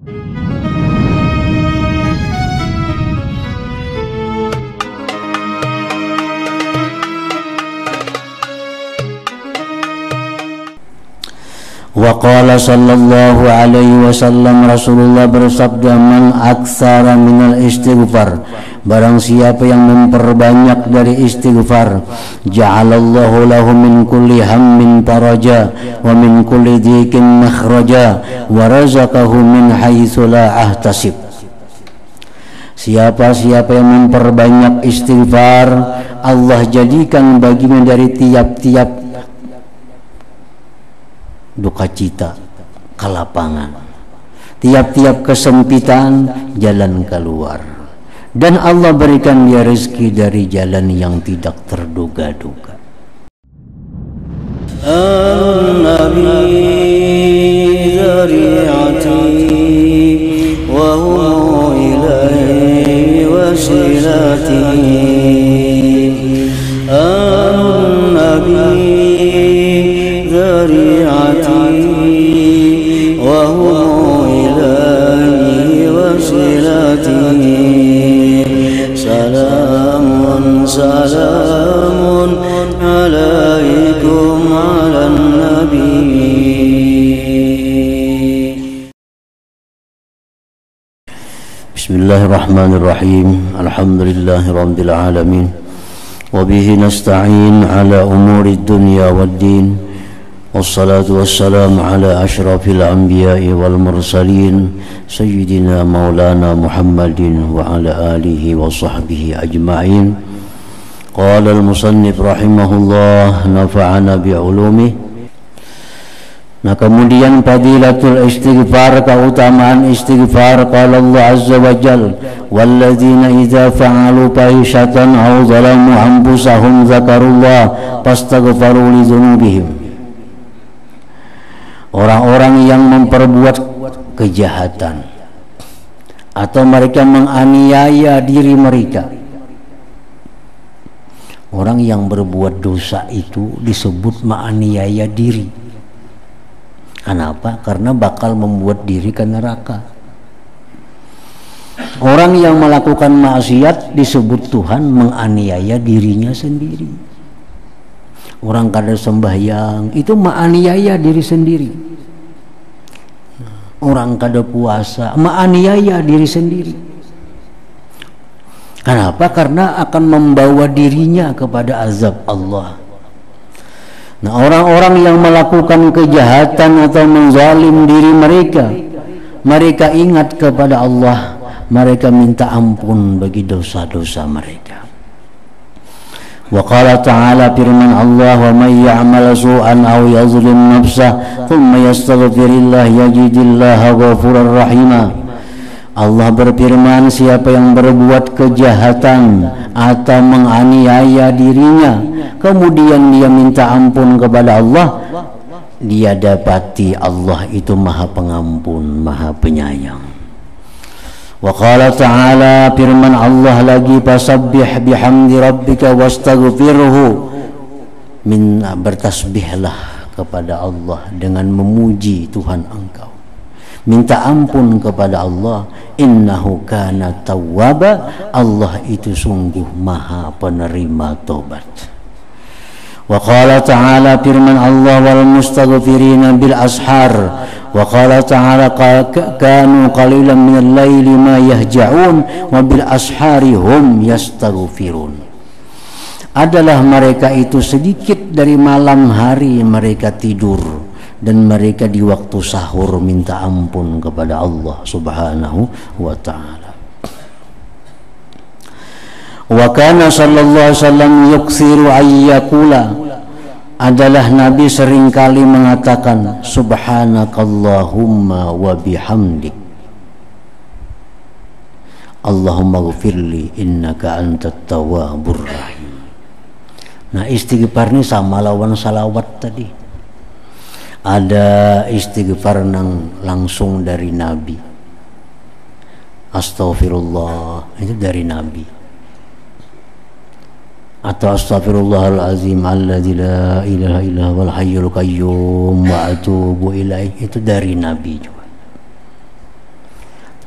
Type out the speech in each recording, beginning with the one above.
Wa qala sallallahu alaihi wasallam, Rasulullah bersabda, man aktsara minal istighfar, barang siapa yang memperbanyak dari istighfar, ja'alallahu lahu min kulli hammin faraja wa min kulli dhikin makhraja wa razaqahu min haitsu la ahtasib. Siapa-siapa yang memperbanyak istighfar, Allah jadikan baginya dari tiap-tiap duka cita kelapangan, tiap-tiap kesempitan jalan keluar, dan Allah berikan dia rezeki dari jalan yang tidak terduga-duga. An-Nabi dzari'ati wa huwa ilaihi wasilati. An-Nabi salamun alaikum ala nabi. Bismillahirrahmanirrahim. Alhamdulillahi rabbil alamin. Wabihi nasta'in ala umuri dunya waddin. Wassalatu wassalamu ala ashrafil anbiya'i wal mursalin sayyidina maulana Muhammadin wa ala alihi wa sahbihi ajma'in. Qala al-musannif rahimahullah, nafa'ana bi'ulumih. Nah, kemudian fadilatul istighfar, keutamaan istighfar. Qala Allah azza wa jalla, walladzina idza fa'alu fahishatan aw zalamu anfusahum dzakarullah fastaghfaru li dzunubihim. Orang-orang yang memperbuat kejahatan atau mereka menganiaya diri mereka. Orang yang berbuat dosa itu disebut menganiaya diri. Kenapa? Karena bakal membuat diri ke neraka. Orang yang melakukan maksiat disebut Tuhan menganiaya dirinya sendiri. Orang kada sembahyang itu menganiaya diri sendiri. Orang kada puasa menganiaya diri sendiri. Kenapa? Karena akan membawa dirinya kepada azab Allah. Nah, orang-orang yang melakukan kejahatan atau menzalim diri mereka, mereka ingat kepada Allah, mereka minta ampun bagi dosa-dosa mereka. Wa qala ta'ala, firman Allah, wa may ya'mal su'an aw yazlim nafsah thumma yastaghfirillah yajidillaha ghafurar rahima. Allah berfirman, siapa yang berbuat kejahatan atau menganiaya dirinya kemudian dia minta ampun kepada Allah, dia dapati Allah itu Maha Pengampun, Maha Penyayang. Wa qala ta'ala, firman Allah lagi, fasabbih bihamdi rabbika wastaghfirhu, bertasbihlah kepada Allah dengan memuji Tuhan engkau, minta ampun kepada Allah. Innahu kana tawwaba, Allah itu sungguh Maha penerima tobat. Wa qala ta'ala, firman Allah, wal mustaghfirina bil ashar. Wa qala ta'ala, kanu qalilan minal laili ma yahja'un wa bil ashari hum yastaghfirun. Adalah mereka itu sedikit dari malam hari mereka tidur, dan mereka di waktu sahur minta ampun kepada Allah subhanahu wa ta'ala. Wa kana sallallahu alaihi wasallam yuksiru ayyakula, adalah Nabi seringkali mengatakan subhanakallahumma wa bihamdik Allahumma ghfirli innaka antat tawwabur rahim. Nah, istighfar ini sama lawan salawat tadi. Ada istighfar nang langsung dari Nabi, astaghfirullah, itu dari Nabi. Atau astaghfirullahalazim alladzi la ilaha illa huwal hayyul qayyum wa atubu ilaih, itu dari Nabi juga.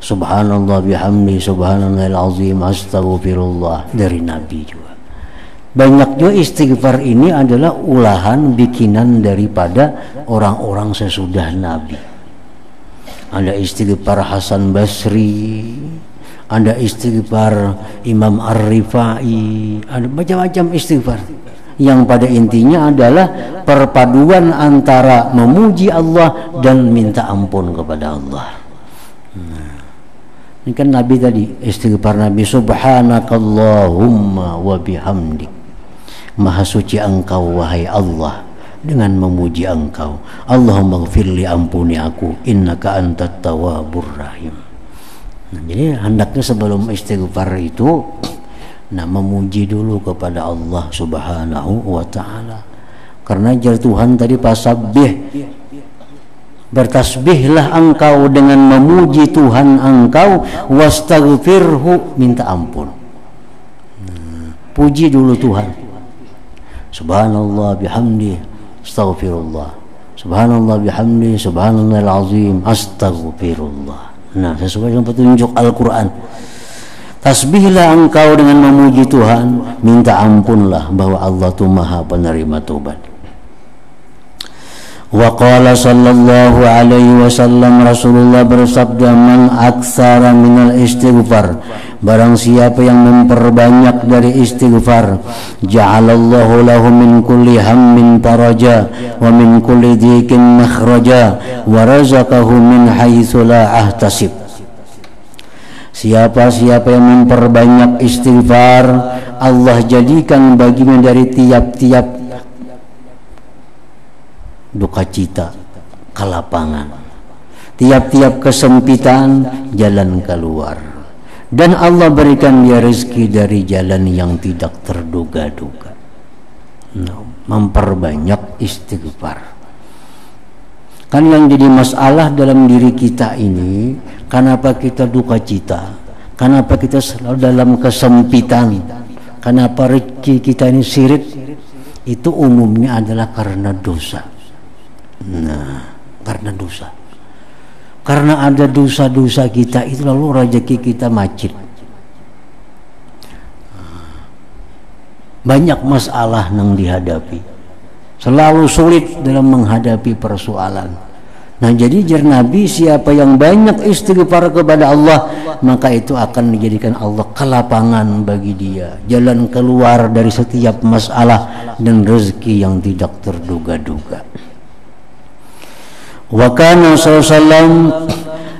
subhanallah bihamdi, subhanallahil azim, astagfirullah dari Nabi juga. Banyak juga istighfar ini adalah ulahan bikinan daripada orang-orang sesudah Nabi. Ada istighfar Hasan Basri, ada istighfar Imam Ar-Rifai, ada macam-macam istighfar yang pada intinya adalah perpaduan antara memuji Allah dan minta ampun kepada Allah. Ini kan Nabi tadi, istighfar Nabi, subhanakallahumma wa bihamdik, maha suci engkau wahai Allah, dengan memuji engkau. Allahumma gfirli, ampuni aku, innaka antat tawwabur rahim. Nah, jadi hendaknya sebelum istighfar itu memuji dulu kepada Allah subhanahu wa ta'ala. Karena jar Tuhan tadi fasabbih, bertasbihlah engkau dengan memuji Tuhan engkau, wastaghfirhu, minta ampun. Puji dulu Tuhan, subhanallah bihamdi, astaghfirullah, subhanallah bihamdi, subhanallahil azim, astaghfirullah. Nah, sesuai dengan petunjuk Al-Quran. Tasbihlah engkau dengan memuji Tuhan, minta ampunlah bahwa Allah itu maha penerima taubat. Wa qala sallallahu alaihi wasallam, Rasulullah bersabda, man aktsara minal istighfar, barang siapa yang memperbanyak dari istighfar, ja'alallahu lahu min kulli hammin faraja wa min kulli dhiqin makhraja wa razaqahu min haitsu la ahtasib. Siapa-siapa yang memperbanyak istighfar, Allah jadikan baginya dari tiap-tiap duka cita kelapangan, tiap-tiap kesempitan jalan keluar, dan Allah berikan dia rezeki dari jalan yang tidak terduga-duga. Memperbanyak istighfar. Kan yang jadi masalah dalam diri kita ini, kenapa kita duka cita, kenapa kita selalu dalam kesempitan, kenapa rezeki kita ini sirit, itu umumnya adalah karena dosa. Karena dosa. Karena ada dosa-dosa kita itu, lalu rezeki kita macet. Banyak masalah yang dihadapi, selalu sulit dalam menghadapi persoalan. Nah, jadi jar Nabi, siapa yang banyak istighfar kepada Allah, maka itu akan dijadikan Allah kelapangan bagi dia, jalan keluar dari setiap masalah dan rezeki yang tidak terduga-duga. Wa kana sallallahu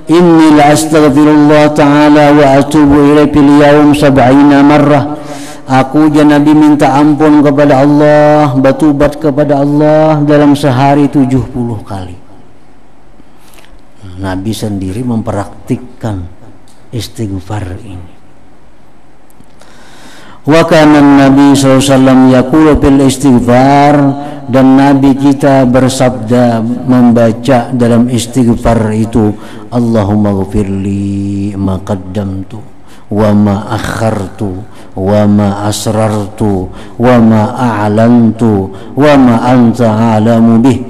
inni la astaghfirullah ta'ala wa atubu ilaihi fil yawm 70 marrah. Aku dan Nabi minta ampun kepada Allah, bertobat kepada Allah dalam sehari 70 kali. Nabi sendiri mempraktikkan istighfar ini. Wa kana Nabi SAW yaqulu bil istighfar, dan Nabi kita bersabda membaca dalam istighfar itu, Allahumma ghfirli ma qaddamtu wa ma akhartu wa ma asrartu wa ma a'lantu wa ma anta a'lamu bih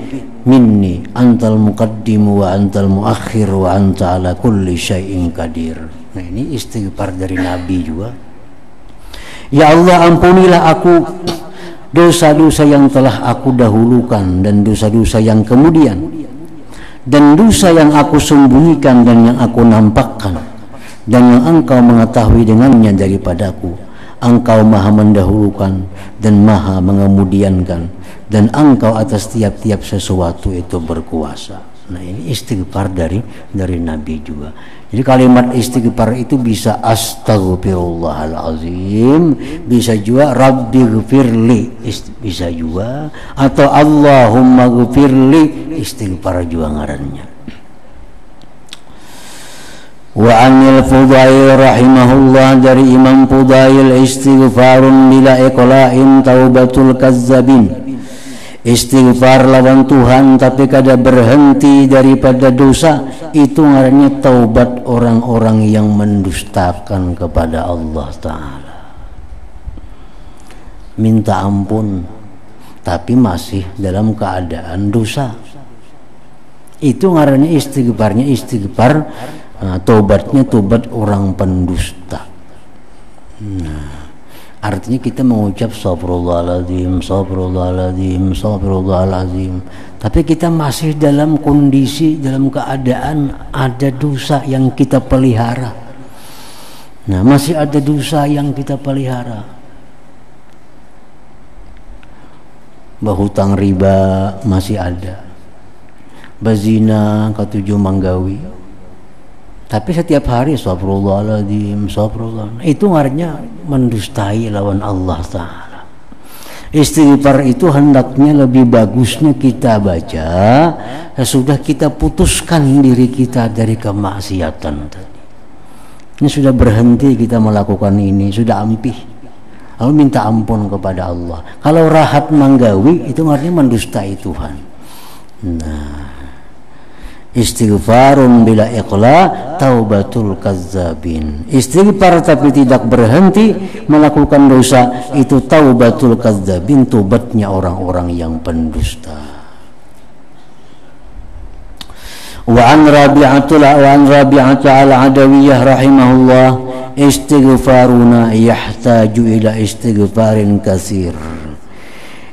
minni antal muqaddim wa antal muakhir wa anta ala kulli syai'in qadir. Nah, ini istighfar dari Nabi juga. Ya Allah, ampunilah aku dosa-dosa yang telah aku dahulukan dan dosa-dosa yang kemudian, dan dosa yang aku sembunyikan dan yang aku nampakkan, dan yang engkau mengetahui dengannya daripadaku. Engkau maha mendahulukan dan maha mengemudiankan, dan engkau atas tiap-tiap sesuatu itu berkuasa. Nah, ini istighfar dari Nabi juga. Jadi kalimat istighfar itu bisa astaghfirullahalazim, bisa juga rabbi ghfirli, bisa juga, atau Allahumma ghfirli, istighfar juga ngarannya. Wa anil Fudail rahimahullah, dari Imam Fudail, istighfarun bila iqla'in taubatul kazzabin, istighfar lawan Tuhan tapi kada berhenti daripada dosa, itu ngarannya taubat orang-orang yang mendustakan kepada Allah Ta'ala. Minta ampun tapi masih dalam keadaan dosa, itu ngarannya istighfarnya istighfar Nah, tobatnya tobat orang pendusta. Nah, artinya kita mengucap astagfirullahaladzim, astagfirullahaladzim, astagfirullahaladzim, tapi kita masih dalam kondisi, dalam keadaan ada dosa yang kita pelihara. Nah, masih ada dosa yang kita pelihara. Berhutang riba masih ada, berzina, ketujuh manggawi. Tapi setiap hari astagfirullahaladzim, astagfirullah, itu artinya mendustai lawan Allah Ta'ala. Istighfar itu hendaknya lebih bagusnya kita baca sesudah kita putuskan diri kita dari kemaksiatan tadi. Ini sudah berhenti kita melakukan ini, sudah ampih, lalu minta ampun kepada Allah. Kalau rahat manggawi itu artinya mendustai Tuhan. Nah, istighfarun bila iqla taubatul kazzabin. Istighfar tapi tidak berhenti melakukan dosa, itu taubatul kazzabin, tobatnya orang-orang yang pendusta. Wa an Rabi'atul al-Adawiyah rahimahullah, istighfaruna yahtaju ila istighfarin katsir.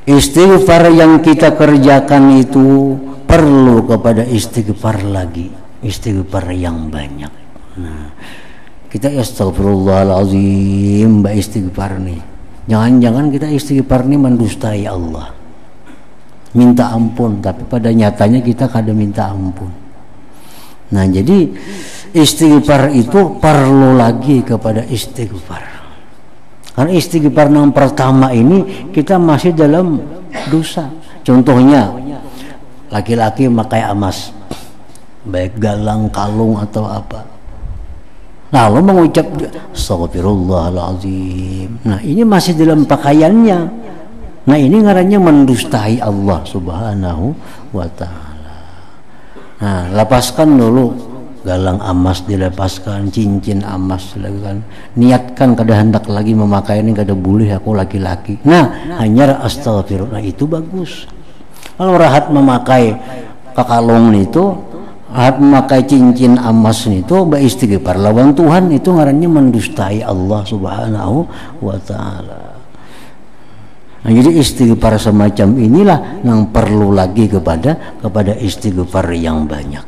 Istighfar yang kita kerjakan itu perlu kepada istighfar lagi, istighfar yang banyak. Nah, kita astagfirullahaladzim, mbak istighfar nih. Jangan-jangan kita istighfar nih mendustai Allah, minta ampun, tapi pada nyatanya kita kada minta ampun. Nah, jadi istighfar itu perlu lagi kepada istighfar. Karena istighfar yang pertama ini kita masih dalam dosa. Contohnya, laki-laki memakai emas, baik galang, kalung atau apa, lalu mengucap astagfirullahaladzim. Nah, ini masih dalam pakaiannya. Nah, ini ngarannya mendustai Allah Subhanahu wa Ta'ala. Nah, lepaskan dulu galang emas, dilepaskan cincin emas, dilakukan. Niatkan kada hendak lagi memakai ini, kada boleh aku laki-laki. Nah, hanya astagfirullah, itu bagus. Kalau rahat memakai kalung itu, rahat memakai cincin emas itu, beristighfar lawan Tuhan, itu ngarannya mendustai Allah Subhanahu wa Ta'ala. Nah, jadi istighfar semacam inilah yang perlu lagi kepada istighfar yang banyak.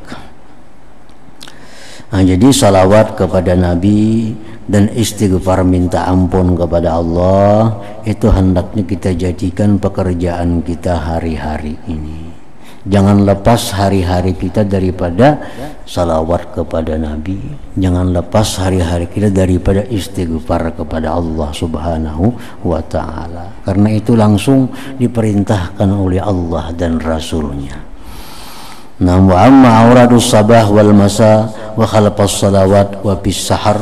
Nah, jadi salawat kepada Nabi dan istighfar minta ampun kepada Allah itu hendaknya kita jadikan pekerjaan kita hari-hari ini. Jangan lepas hari-hari kita daripada salawat kepada Nabi. Jangan lepas hari-hari kita daripada istighfar kepada Allah Subhanahu wa Ta'ala. Karena itu langsung diperintahkan oleh Allah dan Rasulnya. Nah, wa amma auradus sabah wal masa wa khalaqas salawat wa bis sahar.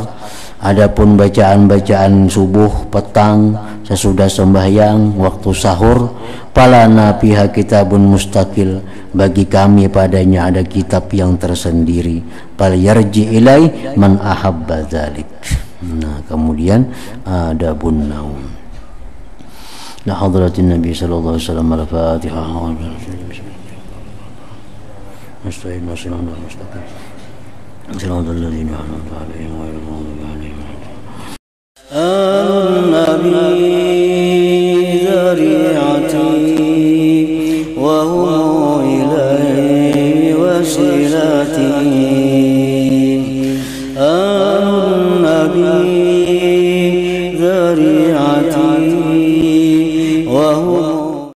Adapun bacaan-bacaan subuh, petang, sesudah sembahyang, waktu sahur, palana fiha kitabun mustaqil, bagi kami padanya ada kitab yang tersendiri, fal yarji ilai man ahabba dzalik. Nah, kemudian ada naum. La hadratin Nabi sallallahu alaihi wasallam, al-Fatihah. Mustaqim siratal mustaqim. Siratal ladzina an'amta 'alaihim ghairil maghdubi 'alaihim. النبي ذريعتي وهو إليه وسيلتي. النبي ذريعتي وهو